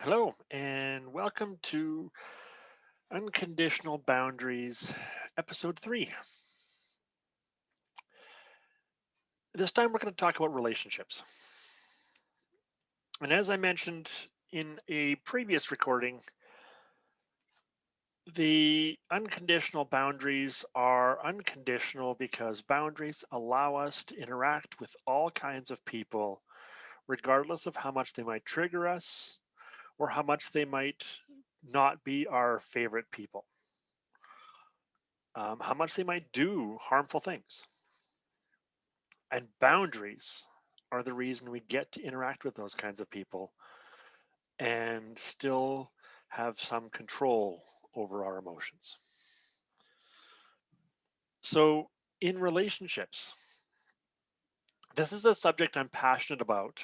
Hello, and welcome to Unconditional Boundaries, Episode 3. This time we're going to talk about relationships. And as I mentioned in a previous recording, the unconditional boundaries are unconditional because boundaries allow us to interact with all kinds of people, regardless of how much they might trigger us or how much they might not be our favorite people, how much they might do harmful things. And boundaries are the reason we get to interact with those kinds of people and still have some control over our emotions. So, in relationships, this is a subject I'm passionate about.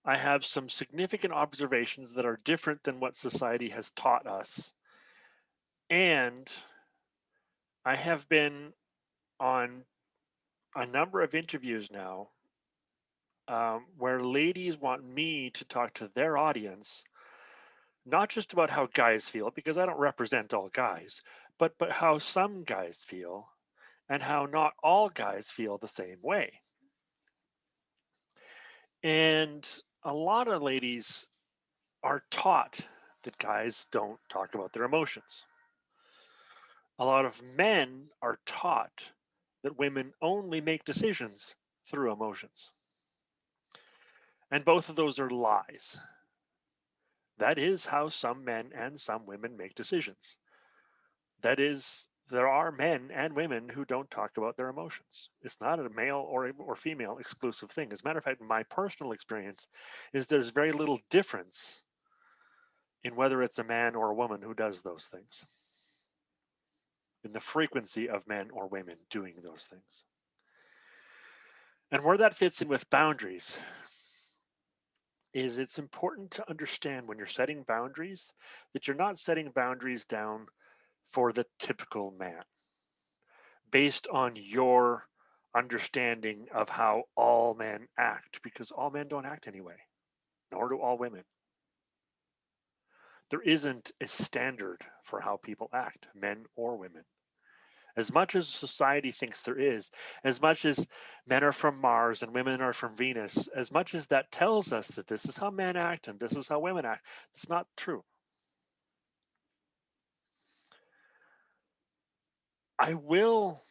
I have some significant observations that are different than what society has taught us. And I have been on a number of interviews now where ladies want me to talk to their audience not just about how guys feel, because I don't represent all guys, but how some guys feel and how not all guys feel the same way. And a lot of ladies are taught that guys don't talk about their emotions. A lot of men are taught that women only make decisions through emotions. And both of those are lies. That is how some men and some women make decisions. That is, there are men and women who don't talk about their emotions. It's not a male or female exclusive thing. As a matter of fact, my personal experience is there's very little difference in whether it's a man or a woman who does those things, in the frequency of men or women doing those things. And where that fits in with boundaries is it's important to understand when you're setting boundaries that you're not setting boundaries down for the typical man based on your understanding of how all men act, because all men don't act anyway, nor do all women. There isn't a standard for how people act, men or women. As much as society thinks there is, as much as men are from Mars and women are from Venus, as much as that tells us that this is how men act and this is how women act, it's not true. I will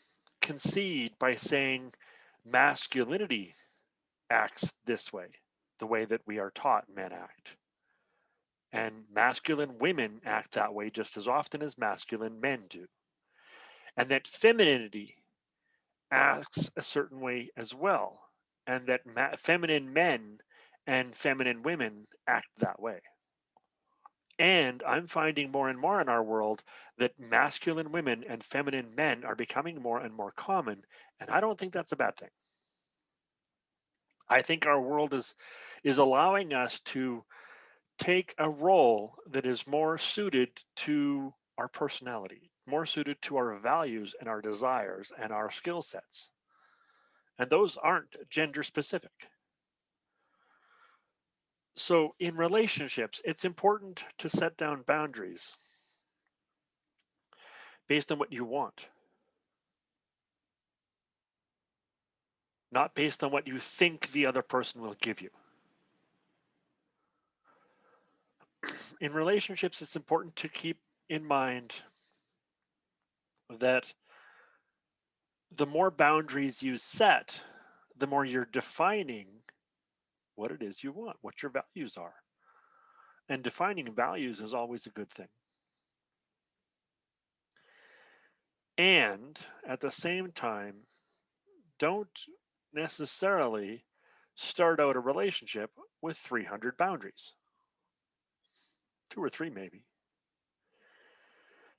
concede by saying masculinity acts this way, the way that we are taught men act. And masculine women act that way just as often as masculine men do. And that femininity acts a certain way as well. And that feminine men and feminine women act that way. And I'm finding more and more in our world that masculine women and feminine men are becoming more and more common. And I don't think that's a bad thing. I think our world is allowing us to take a role that is more suited to our personality, more suited to our values and our desires and our skill sets. And those aren't gender specific. So, in relationships, it's important to set down boundaries based on what you want, not based on what you think the other person will give you. In relationships, it's important to keep in mind that the more boundaries you set, the more you're defining what it is you want, what your values are. And defining values is always a good thing. And at the same time, don't necessarily start out a relationship with 300 boundaries, two or three maybe.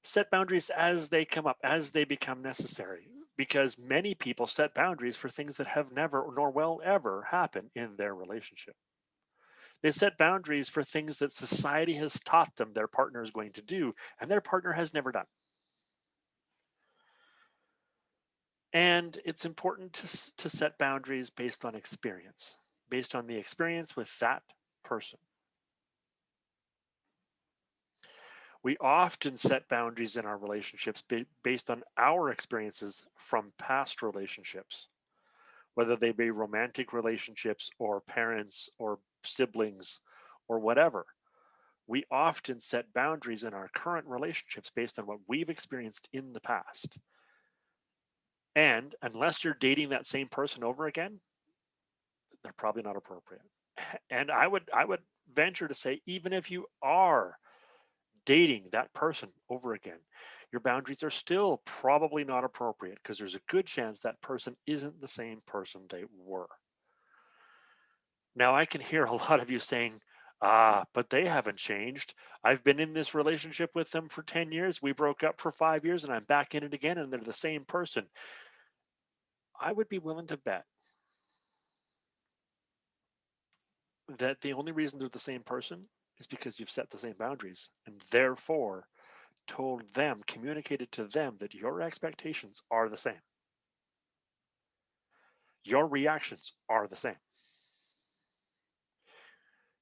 Set boundaries as they come up, as they become necessary, because many people set boundaries for things that have never nor will ever happen in their relationship. They set boundaries for things that society has taught them their partner is going to do, and their partner has never done. And it's important to set boundaries based on experience, based on the experience with that person. We often set boundaries in our relationships based on our experiences from past relationships, whether they be romantic relationships or parents or siblings or whatever. We often set boundaries in our current relationships based on what we've experienced in the past. And unless you're dating that same person over again, they're probably not appropriate. And I would venture to say, even if you are dating that person over again, your boundaries are still probably not appropriate because there's a good chance that person isn't the same person they were. Now, I can hear a lot of you saying, but they haven't changed. I've been in this relationship with them for 10 years. We broke up for 5 years and I'm back in it again and they're the same person. I would be willing to bet that the only reason they're the same person is because you've set the same boundaries and therefore told them, communicated to them that your expectations are the same. Your reactions are the same.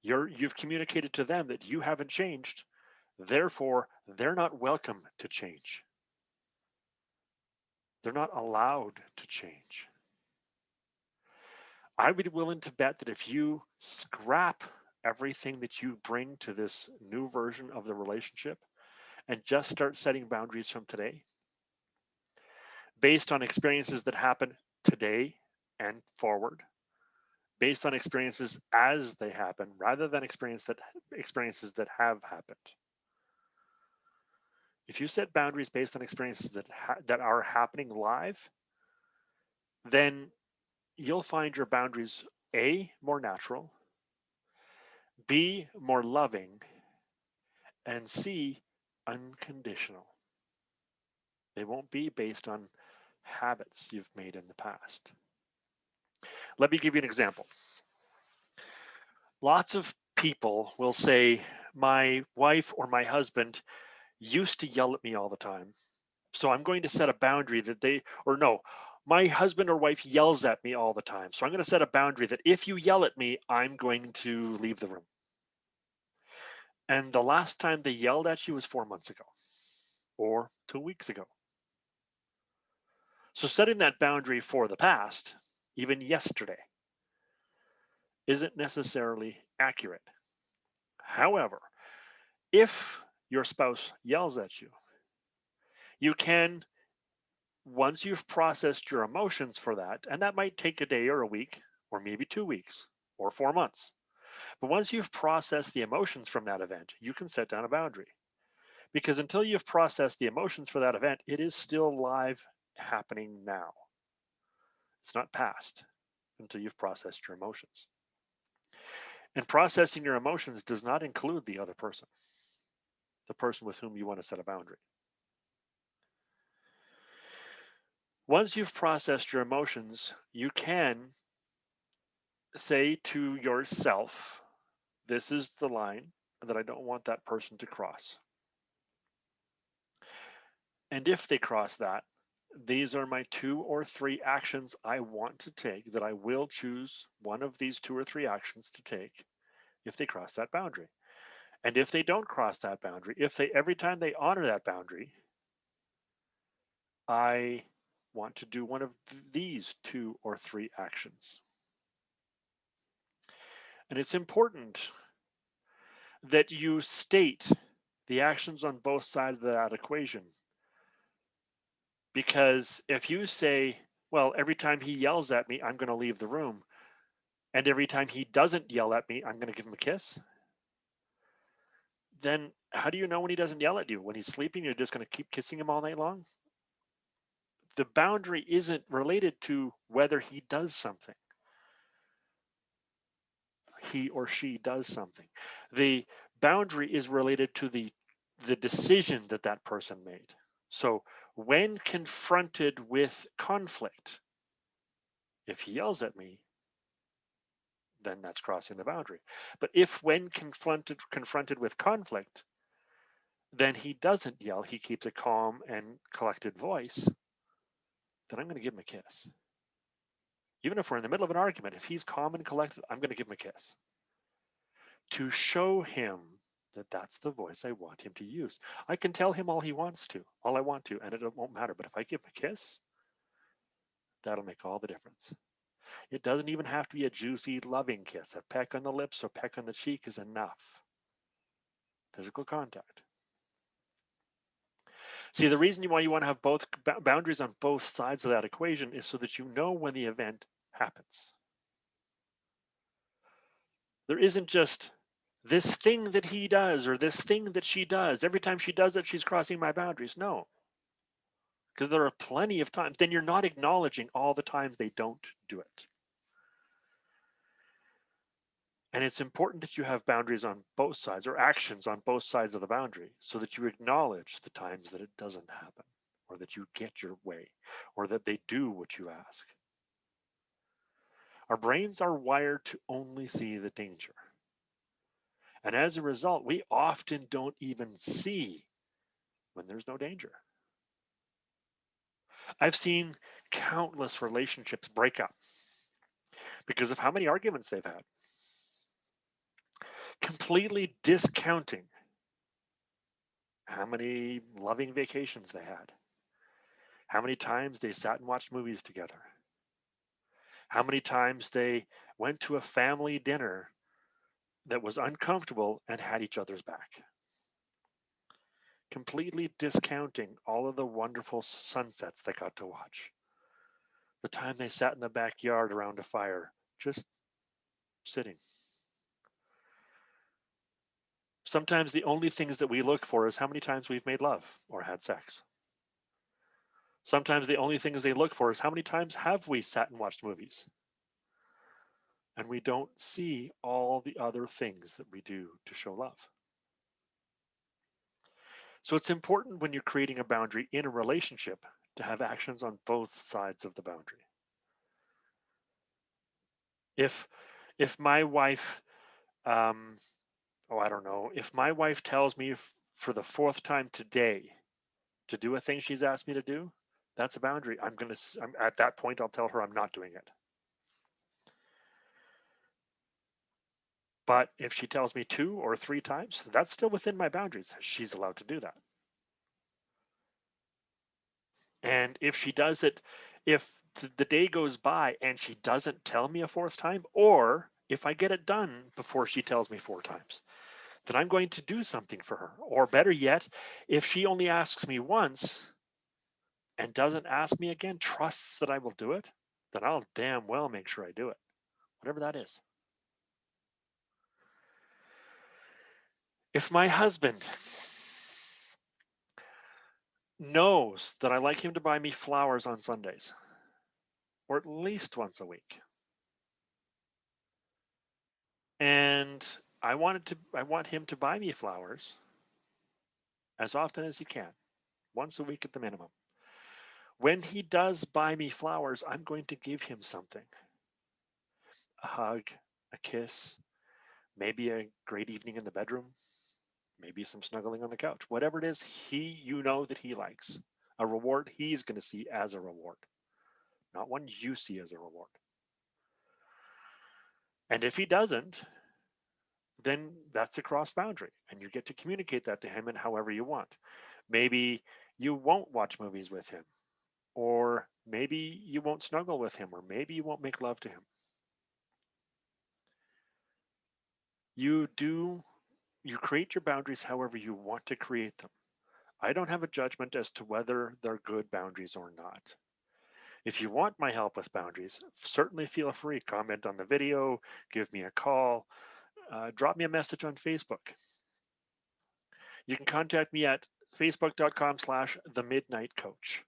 You've communicated to them that you haven't changed. Therefore, they're not welcome to change. They're not allowed to change. I would be willing to bet that if you scrap everything that you bring to this new version of the relationship and just start setting boundaries from today based on experiences that happen today and forward, based on experiences as they happen rather than experiences that have happened. If you set boundaries based on experiences that are happening live, then you'll find your boundaries A, more natural, B, more loving, and C, unconditional. They won't be based on habits you've made in the past. Let me give you an example. Lots of people will say, my wife or my husband used to yell at me all the time. So I'm going to set a boundary that or no, my husband or wife yells at me all the time. So I'm going to set a boundary that if you yell at me, I'm going to leave the room. And the last time they yelled at you was 4 months ago or 2 weeks ago. So setting that boundary for the past, even yesterday, isn't necessarily accurate. However, if your spouse yells at you, you can, once you've processed your emotions for that, and that might take a day or a week, or maybe 2 weeks, or 4 months. But once you've processed the emotions from that event, you can set down a boundary. Because until you've processed the emotions for that event, it is still live happening now. It's not past until you've processed your emotions. And processing your emotions does not include the other person, the person with whom you want to set a boundary. Once you've processed your emotions, you can say to yourself, this is the line that I don't want that person to cross. And if they cross that, these are my 2 or 3 actions I want to take, that I will choose one of these 2 or 3 actions to take if they cross that boundary. And if they don't cross that boundary, if they every time they honor that boundary, I want to do one of these 2 or 3 actions. And it's important that you state the actions on both sides of that equation. Because if you say, well, every time he yells at me, I'm going to leave the room, and every time he doesn't yell at me, I'm going to give him a kiss, then how do you know when he doesn't yell at you? When he's sleeping, you're just going to keep kissing him all night long? The boundary isn't related to whether he does something. He or she does something. The boundary is related to the decision that that person made. So when confronted with conflict, if he yells at me, then that's crossing the boundary. But if when confronted with conflict, then he doesn't yell, he keeps a calm and collected voice, then I'm going to give him a kiss. Even if we're in the middle of an argument, if he's calm and collected, I'm going to give him a kiss to show him That's the voice I want him to use. I can tell him all I want to, and it won't matter. But if I give him a kiss, that'll make all the difference. It doesn't even have to be a juicy, loving kiss. A peck on the lips or peck on the cheek is enough. Physical contact. See, the reason why you want to have both boundaries on both sides of that equation is so that you know when the event happens. There isn't just this thing that he does or this thing that she does. Every time she does it, she's crossing my boundaries. No, because there are plenty of times. Then you're not acknowledging all the times they don't do it. And it's important that you have boundaries on both sides or actions on both sides of the boundary so that you acknowledge the times that it doesn't happen or that you get your way or that they do what you ask. Our brains are wired to only see the danger. And as a result, we often don't even see when there's no danger. I've seen countless relationships break up because of how many arguments they've had, completely discounting how many loving vacations they had, how many times they sat and watched movies together, how many times they went to a family dinner that was uncomfortable and had each other's back, completely discounting all of the wonderful sunsets they got to watch, the time they sat in the backyard around a fire, just sitting. Sometimes the only things that we look for is how many times we've made love or had sex. Sometimes the only things they look for is how many times have we sat and watched movies. And we don't see all the other things that we do to show love. So it's important when you're creating a boundary in a relationship to have actions on both sides of the boundary. If if my wife, um, oh, I don't know, if my wife tells me for the fourth time today to do a thing she's asked me to do, that's a boundary. I'm at that point, I'll tell her I'm not doing it. But if she tells me 2 or 3 times, that's still within my boundaries. She's allowed to do that. And if she does it, if the day goes by and she doesn't tell me a fourth time, or if I get it done before she tells me 4 times, then I'm going to do something for her. Or better yet, if she only asks me once and doesn't ask me again, trusts that I will do it, then I'll damn well make sure I do it, whatever that is. If my husband knows that I like him to buy me flowers on Sundays, or at least once a week, and I want him to buy me flowers as often as he can, once a week at the minimum. When he does buy me flowers, I'm going to give him something. A hug, a kiss, maybe a great evening in the bedroom, maybe some snuggling on the couch. Whatever it is, you know that he likes. A reward he's going to see as a reward, not one you see as a reward. And if he doesn't, then that's a cross boundary and you get to communicate that to him in however you want. Maybe you won't watch movies with him, or maybe you won't snuggle with him, or maybe you won't make love to him. You create your boundaries however you want to create them. I don't have a judgment as to whether they're good boundaries or not. If you want my help with boundaries, certainly feel free. Comment on the video, give me a call, drop me a message on Facebook. You can contact me at facebook.com/the midnight coach.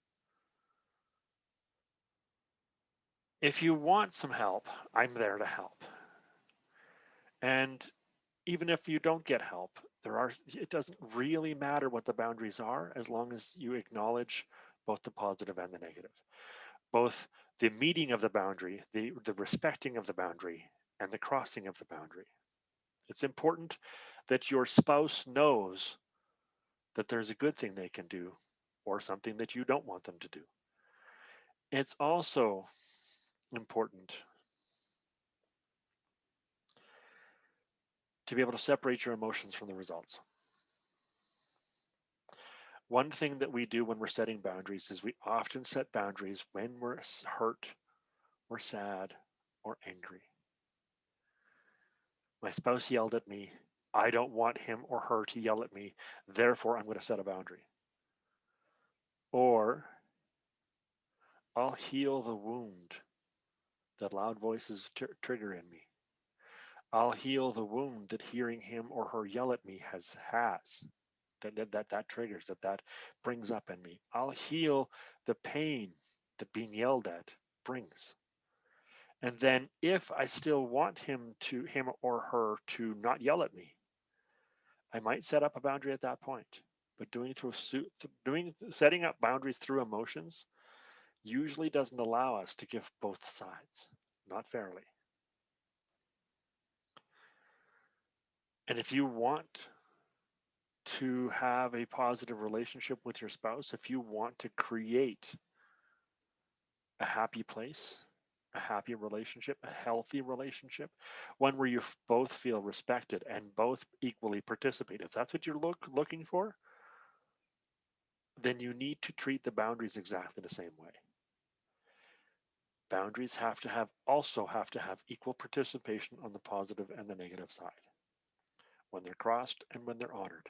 If you want some help, I'm there to help. And even if you don't get help, it doesn't really matter what the boundaries are as long as you acknowledge both the positive and the negative, both the meeting of the boundary, the respecting of the boundary, and the crossing of the boundary. It's important that your spouse knows that there's a good thing they can do or something that you don't want them to do. It's also important to be able to separate your emotions from the results. One thing that we do when we're setting boundaries is we often set boundaries when we're hurt or sad or angry. My spouse yelled at me. I don't want him or her to yell at me. Therefore, I'm going to set a boundary. Or I'll heal the wound that loud voices trigger in me. I'll heal the wound that hearing him or her yell at me has that triggers that brings up in me. I'll heal the pain that being yelled at brings. And then if I still want him or her to not yell at me, I might set up a boundary at that point. But setting up boundaries through emotions usually doesn't allow us to give both sides, not fairly. And if you want to have a positive relationship with your spouse, if you want to create a happy place, a happy relationship, a healthy relationship, one where you both feel respected and both equally participate, if that's what you're looking for, then you need to treat the boundaries exactly the same way. Boundaries also have to have equal participation on the positive and the negative side, when they're crossed and when they're honored.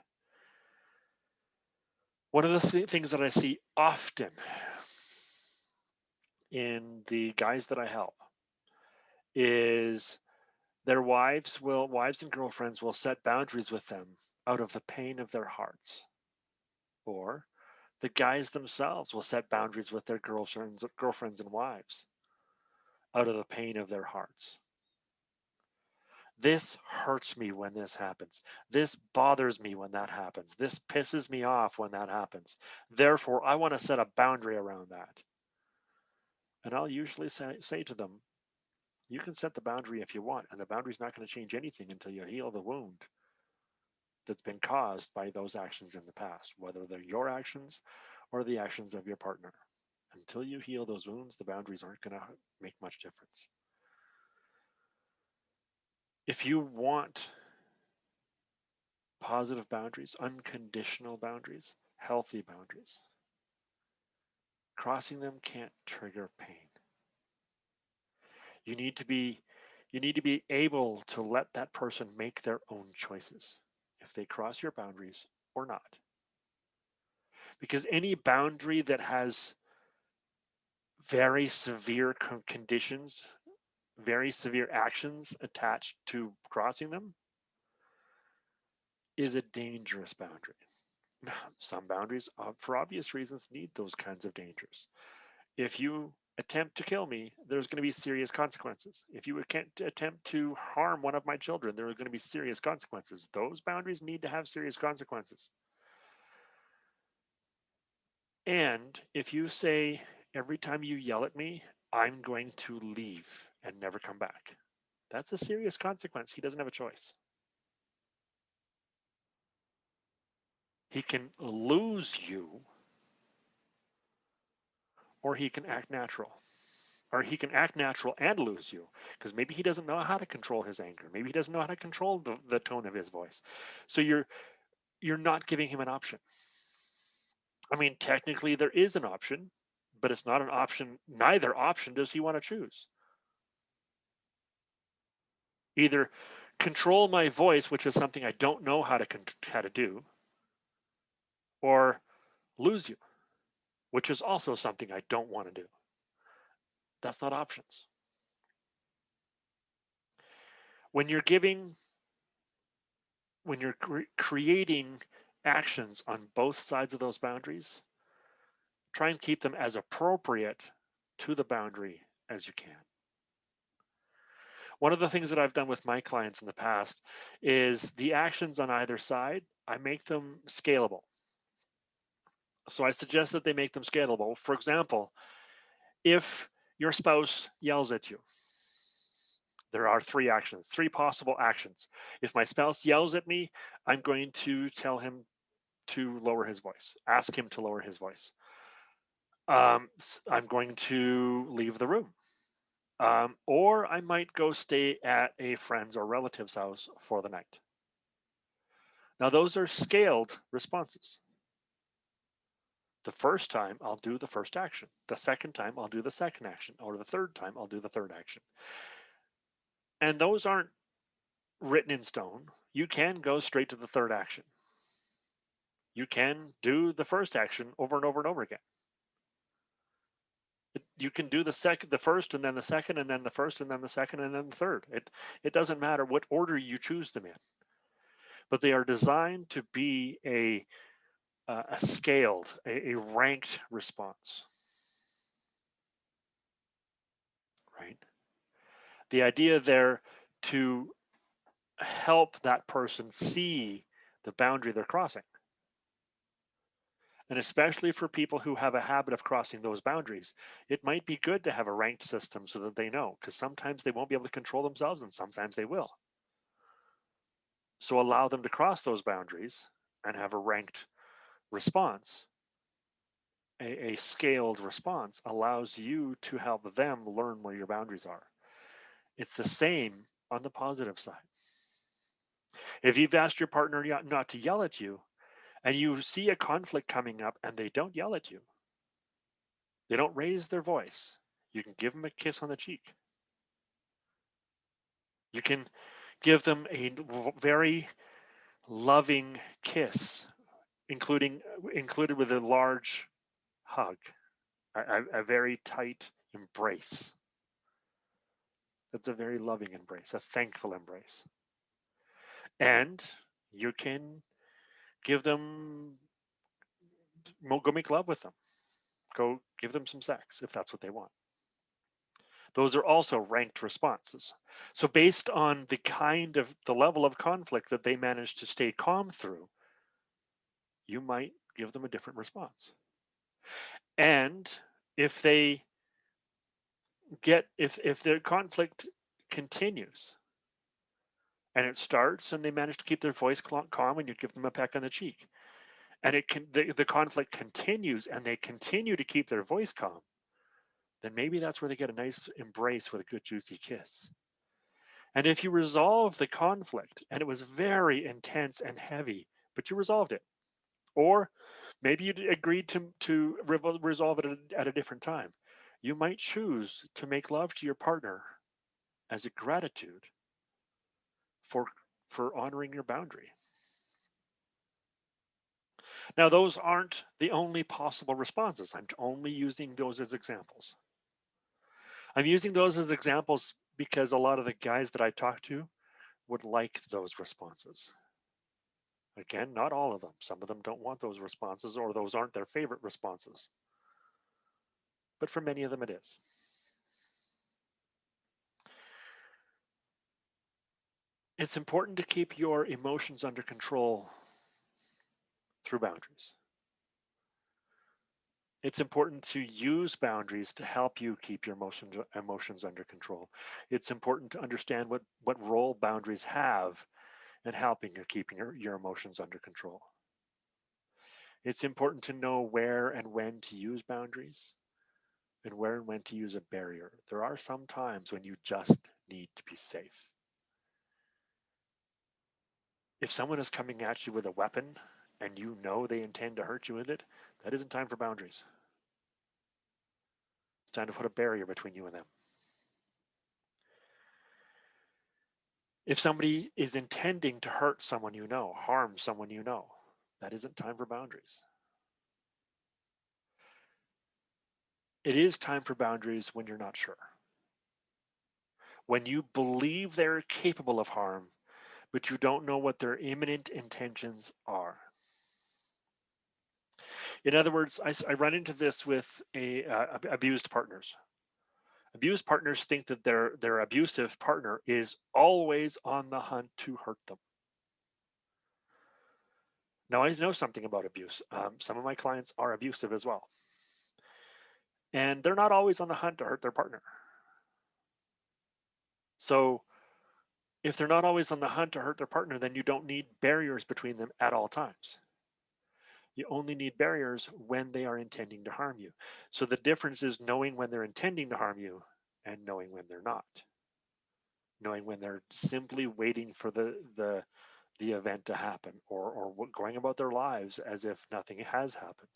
One of the things that I see often in the guys that I help is their wives and girlfriends will set boundaries with them out of the pain of their hearts. Or the guys themselves will set boundaries with their girlfriends and wives out of the pain of their hearts. This hurts me when this happens. This bothers me when that happens. This pisses me off when that happens. Therefore, I want to set a boundary around that. And I'll usually say to them, you can set the boundary if you want, and the boundary's not going to change anything until you heal the wound that's been caused by those actions in the past, whether they're your actions or the actions of your partner. Until you heal those wounds, the boundaries aren't going to make much difference. If you want positive boundaries, unconditional boundaries, healthy boundaries, crossing them can't trigger pain. You need to be able to let that person make their own choices if they cross your boundaries or not. Because any boundary that has very severe conditions, very severe actions attached to crossing them is a dangerous boundary. Some boundaries, for obvious reasons, need those kinds of dangers. If you attempt to kill me, there's going to be serious consequences. If you attempt to harm one of my children, there are going to be serious consequences. Those boundaries need to have serious consequences. And if you say, every time you yell at me, I'm going to leave and never come back, that's a serious consequence. He doesn't have a choice. He can lose you, or he can act natural. Or he can act natural and lose you, because maybe he doesn't know how to control his anger. Maybe he doesn't know how to control the tone of his voice. So you're not giving him an option. I mean, technically there is an option, but it's not an option. Neither option does he want to choose. Either control my voice, which is something I don't know how to do, or lose you, which is also something I don't want to do. That's not options. When you're creating actions on both sides of those boundaries, try and keep them as appropriate to the boundary as you can. One of the things that I've done with my clients in the past is the actions on either side, I make them scalable. So I suggest that they make them scalable. For example, if your spouse yells at you, there are three possible actions. If my spouse yells at me, I'm going to tell him to lower his voice, ask him to lower his voice. I'm going to leave the room. Or I might go stay at a friend's or relative's house for the night. Now, those are scaled responses. The first time I'll do the first action. The second time I'll do the second action. Or the third time I'll do the third action. And those aren't written in stone. You can go straight to the third action. You can do the first action over and over and over again. You can do the first, and then the second, and then the first, and then the second, and then the third. It doesn't matter what order you choose them in, but they are designed to be a scaled, a ranked response, right? The idea there to help that person see the boundary they're crossing. And especially for people who have a habit of crossing those boundaries, it might be good to have a ranked system so that they know, because sometimes they won't be able to control themselves and sometimes they will. So allow them to cross those boundaries and have a ranked response. A scaled response allows you to help them learn where your boundaries are. It's the same on the positive side. If you've asked your partner not to yell at you and you see a conflict coming up and they don't yell at you, they don't raise their voice, you can give them a kiss on the cheek. You can give them a very loving kiss, included with a large hug, a very tight embrace. That's a very loving embrace, a thankful embrace. And you can give them, go make love with them. Go give them some sex if that's what they want. Those are also ranked responses. So based on the level of conflict that they manage to stay calm through, you might give them a different response. And if they if their conflict continues and it starts and they manage to keep their voice calm and you give them a peck on the cheek, and the conflict continues and they continue to keep their voice calm, then maybe that's where they get a nice embrace with a good juicy kiss. And if you resolve the conflict and it was very intense and heavy, but you resolved it, or maybe you agreed to resolve it at a different time, you might choose to make love to your partner as a gratitude for honoring your boundary. Now, those aren't the only possible responses. I'm only using those as examples. I'm using those as examples because a lot of the guys that I talk to would like those responses. Again, not all of them. Some of them don't want those responses, or those aren't their favorite responses. But for many of them, it is. It's important to keep your emotions under control through boundaries. It's important to use boundaries to help you keep your emotions under control. It's important to understand what role boundaries have in helping you keeping your emotions under control. It's important to know where and when to use boundaries and where and when to use a barrier. There are some times when you just need to be safe. If someone is coming at you with a weapon and you know they intend to hurt you with it, that isn't time for boundaries. It's time to put a barrier between you and them. If somebody is intending to hurt someone you know, harm someone you know, that isn't time for boundaries. It is time for boundaries when you're not sure. When you believe they're capable of harm, but you don't know what their imminent intentions are. In other words, I run into this with abused partners. Abused partners think that their abusive partner is always on the hunt to hurt them. Now, I know something about abuse. Some of my clients are abusive as well. And they're not always on the hunt to hurt their partner. So if they're not always on the hunt to hurt their partner, then you don't need barriers between them at all times. You only need barriers when they are intending to harm you. So the difference is knowing when they're intending to harm you and knowing when they're not. Knowing when they're simply waiting for the the event to happen, or going about their lives as if nothing has happened.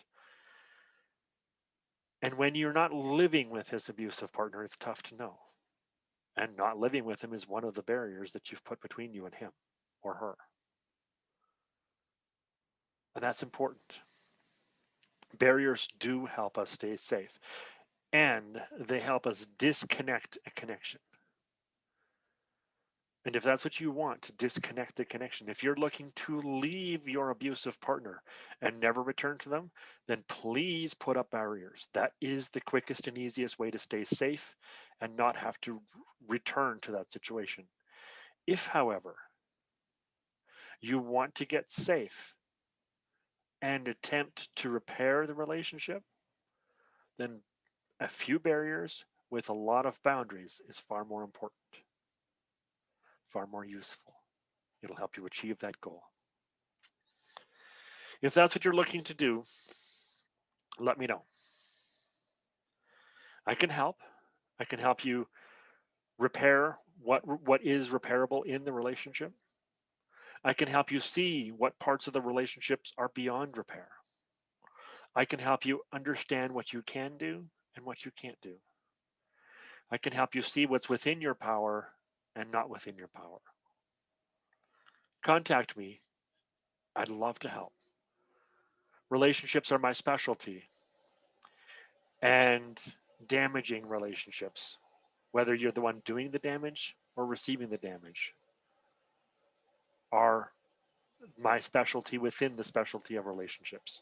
And when you're not living with this abusive partner, it's tough to know. And not living with him is one of the barriers that you've put between you and him or her. And that's important. Barriers do help us stay safe, and they help us disconnect a connection. And if that's what you want, to disconnect the connection, if you're looking to leave your abusive partner and never return to them, then please put up barriers. That is the quickest and easiest way to stay safe and not have to return to that situation. If, however, you want to get safe and attempt to repair the relationship, then a few barriers with a lot of boundaries is far more important, far more useful. It'll help you achieve that goal. If that's what you're looking to do, let me know. I can help. I can help you repair what is repairable in the relationship. I can help you see what parts of the relationships are beyond repair. I can help you understand what you can do and what you can't do. I can help you see what's within your power and not within your power. Contact me. I'd love to help. Relationships are my specialty, and damaging relationships, whether you're the one doing the damage or receiving the damage, are my specialty within the specialty of relationships.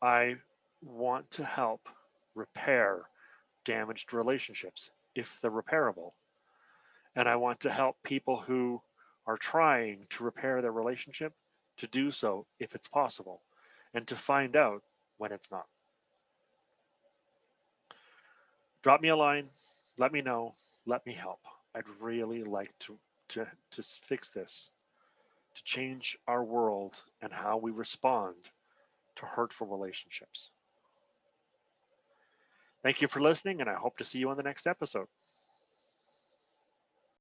I want to help repair damaged relationships if they're repairable. And I want to help people who are trying to repair their relationship to do so if it's possible, and to find out when it's not. Drop me a line, let me know, let me help. I'd really like to fix this, to change our world and how we respond to hurtful relationships. Thank you for listening, and I hope to see you on the next episode.